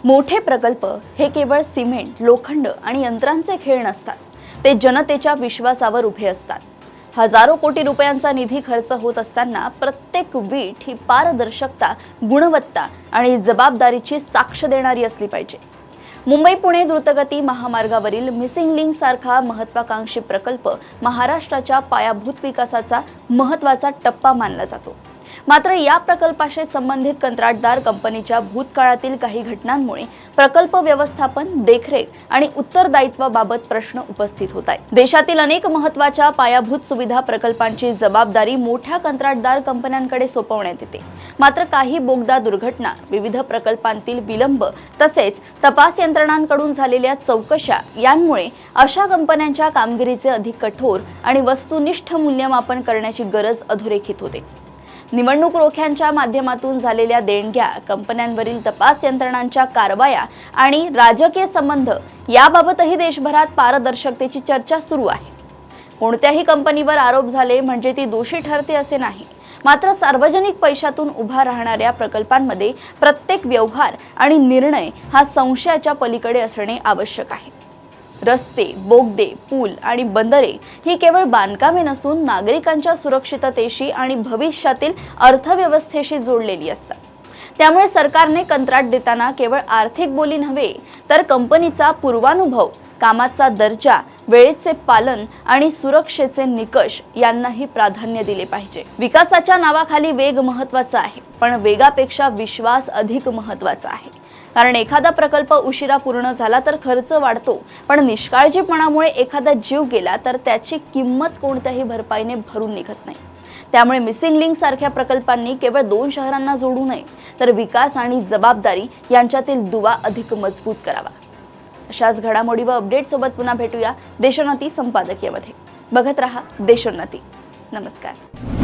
मोठे प्रकल्प हे केवळ सिमेंट, लोखंड आणि यंत्रांचे खेळ नसतात. ते जनतेच्या विश्वासावर उभे असतात. हजारो कोटी रुपयांचा निधी खर्च होत असताना प्रत्येक वीट ही पारदर्शकता, गुणवत्ता आणि जबाबदारीची साक्ष देणारी असली पाहिजे. मुंबई-पुणे द्रुतगती महामार्गावरील मिसिंग लिंक सारखा महत्त्वाकांक्षी प्रकल्प महाराष्ट्राच्या पायाभूत विकासाचा महत्त्वाचा टप्पा मानला जातो. मात्र या प्रकल्पाशी संबंधित कंत्राटदार कंपनीच्या भूतकाळातील काही घटनांमुळे प्रकल्प व्यवस्थापन, देखरेख आणि उत्तरदायित्वाबाबत प्रश्न उपस्थित होत आहेत. देशातील अनेक महत्त्वाच्या पायाभूत सुविधा प्रकल्पांची जबाबदारी मोठ्या कंत्राटदार कंपन्यांकडे सोपवण्यात येते. मात्र काही बोगदा दुर्घटना, विविध प्रकल्पांतील विलंब तसेच तपास यंत्रणांकडून झालेल्या चौकशा यांमुळे अशा कंपन्यांच्या कामगिरीचे अधिक कठोर आणि वस्तुनिष्ठ मूल्यमापन करण्याची गरज अधोरेखित होते. निवडणूक रोख्यांच्या माध्यमातून झालेल्या देणग्या, कंपन्यांवरील तपास यंत्रणांच्या कारवाया आणि राजकीय संबंध याबाबतही देशभरात पारदर्शकतेची चर्चा सुरू आहे. कोणत्याही कंपनीवर आरोप झाले म्हणजे ती दोषी ठरते असे नाही. मात्र सार्वजनिक पैशातून उभा राहणाऱ्या प्रकल्पांमध्ये प्रत्येक व्यवहार आणि निर्णय हा संशयाच्या पलीकडे असणे आवश्यक आहे. रस्ते, बोगदे, पूल आणि बंदरे ही केवळ बांधकामे नसून नागरिकांच्या सुरक्षिततेशी आणि भविष्यातील अर्थव्यवस्थेशी जोडलेली असतात. त्यामुळे सरकारने कंत्राट देताना केवळ आर्थिक बोली नव्हे तर कंपनीचा पूर्वानुभव, कामाचा दर्जा, वेळेचे पालन आणि सुरक्षेचे निकष यांनाही प्राधान्य दिले पाहिजे. विकासाच्या नावाखाली वेग महत्त्वाचा आहे, पण वेगापेक्षा विश्वास अधिक महत्त्वाचा आहे. कारण एखादा प्रकल्प उशिरा पूर्ण झाला तर खर्च वाढतो, पण निष्काळजीपणामुळे एखादा जीव गेला तर त्याची किंमत कोणत्याही भरपाईने भरून निघत नाही. त्यामुळे मिसिंग लिंक सारख्या प्रकल्पांनी केवळ 2 शहरांना जोडू नये तर विकास आणि जबाबदारी यांच्यातील दुवा अधिक मजबूत करावा. अशाच घडामोडी व अपडेट सोबत पुन्हा भेटूया देशोन्नती संपादकीयमध्ये. बघत रहा देशोन्नती. नमस्कार.